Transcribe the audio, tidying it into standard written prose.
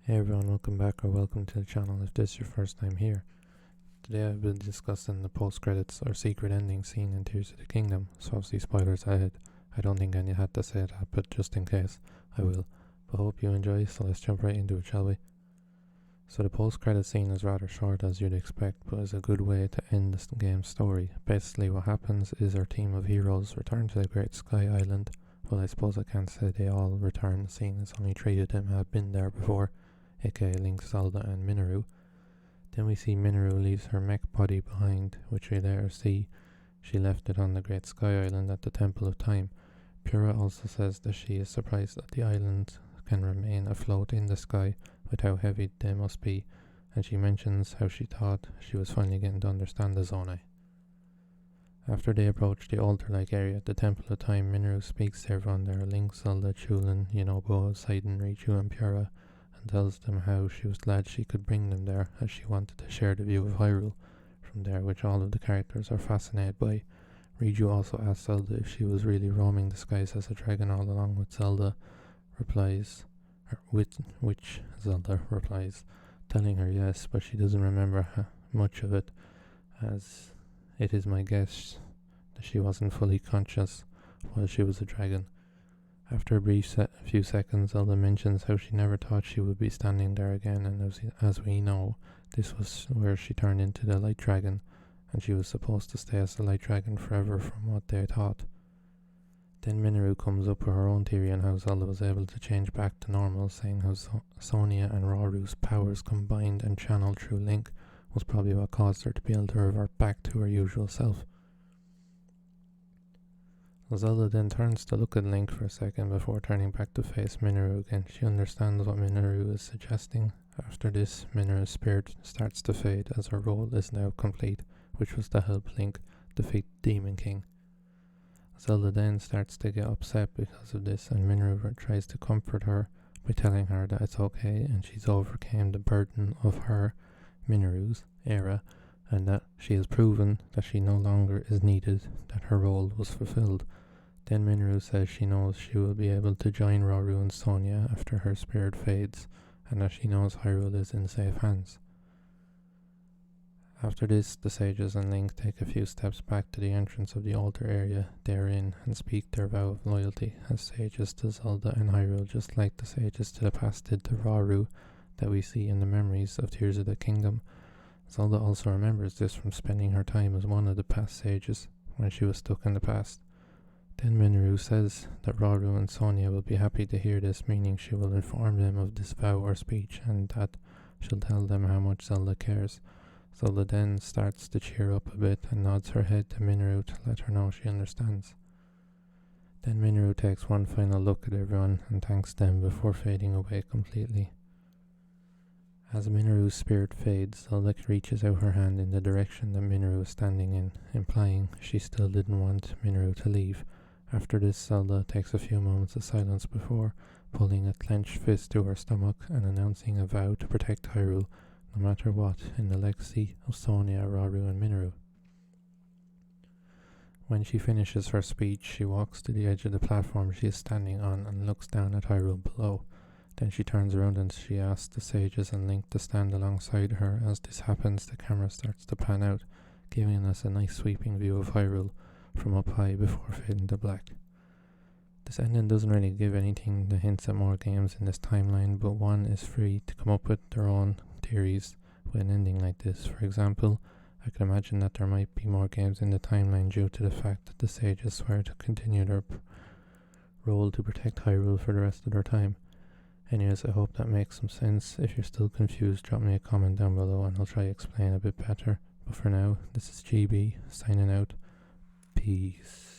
Hey everyone, welcome back or welcome to the channel if this is your first time here. Today I've been discussing the post-credits or secret ending scene in Tears of the Kingdom, so obviously spoilers ahead. I don't think I had to say that, but just in case, I will. But hope you enjoy, so let's jump right into it, shall we? So the post-credit scene is rather short as you'd expect, but is a good way to end the game's story. Basically what happens is our team of heroes return to the Great Sky Island. Well, I suppose I can't say they all return, seeing as only 3 of them have been there before, aka Link, Zelda and Minoru. Then we see Minoru leaves her mech body behind, which we later see she left it on the Great Sky Island at the Temple of Time. Pyrrha also says that she is surprised that the island can remain afloat in the sky with how heavy they must be, and she mentions how she thought she was finally getting to understand the Zonai. After they approach the altar-like area at the Temple of Time, Minoru speaks to everyone there, Link, Zelda, Chulin, Yunobo, Sidon, Richu and Pyrrha, and tells them how she was glad she could bring them there as she wanted to share the view of Hyrule from there, which all of the characters are fascinated by. Riju also asks Zelda if she was really roaming the skies as a dragon all along, which Zelda replies, telling her yes, but she doesn't remember much of it, as it is my guess that she wasn't fully conscious while she was a dragon. After a few seconds, Zelda mentions how she never thought she would be standing there again, and as we know, this was where she turned into the Light Dragon, and she was supposed to stay as the Light Dragon forever from what they thought. Then Minoru comes up with her own theory on how Zelda was able to change back to normal, saying how Sonia and Roru's powers combined and channeled through Link was probably what caused her to be able to revert back to her usual self. Zelda then turns to look at Link for a second before turning back to face Minoru again. She understands what Minoru is suggesting. After this, Minoru's spirit starts to fade as her role is now complete, which was to help Link defeat Demon King. Zelda then starts to get upset because of this, and Minoru tries to comfort her by telling her that it's okay and she's overcame the burden of her, Minoru's, era, and that she has proven that she no longer is needed, that her role was fulfilled. Then Minoru says she knows she will be able to join Roru and Sonia after her spirit fades, and that she knows Hyrule is in safe hands. After this, the sages and Link take a few steps back to the entrance of the altar area they're in and speak their vow of loyalty as sages to Zelda and Hyrule, just like the sages to the past did to Roru that we see in the memories of Tears of the Kingdom. Zelda also remembers this from spending her time as one of the past sages when she was stuck in the past. Then Minoru says that Roru and Sonia will be happy to hear this, meaning she will inform them of this vow or speech and that she'll tell them how much Zelda cares. Zelda then starts to cheer up a bit and nods her head to Minoru to let her know she understands. Then Minoru takes one final look at everyone and thanks them before fading away completely. As Minoru's spirit fades, Zelda reaches out her hand in the direction that Minoru is standing in, implying she still didn't want Minoru to leave. After this, Zelda takes a few moments of silence before pulling a clenched fist to her stomach and announcing a vow to protect Hyrule, no matter what, in the legacy of Sonia, Roru and Minoru. When she finishes her speech, she walks to the edge of the platform she is standing on and looks down at Hyrule below. Then she turns around and she asks the sages and Link to stand alongside her. As this happens, the camera starts to pan out, giving us a nice sweeping view of Hyrule from up high before fading to black. This ending doesn't really give anything that hints at more games in this timeline, but one is free to come up with their own theories with an ending like this. For example, I can imagine that there might be more games in the timeline due to the fact that the sages swear to continue their role to protect Hyrule for the rest of their time. Anyways, I hope that makes some sense. If you're still confused, drop me a comment down below and I'll try to explain a bit better. But for now, this is GB signing out. Peace.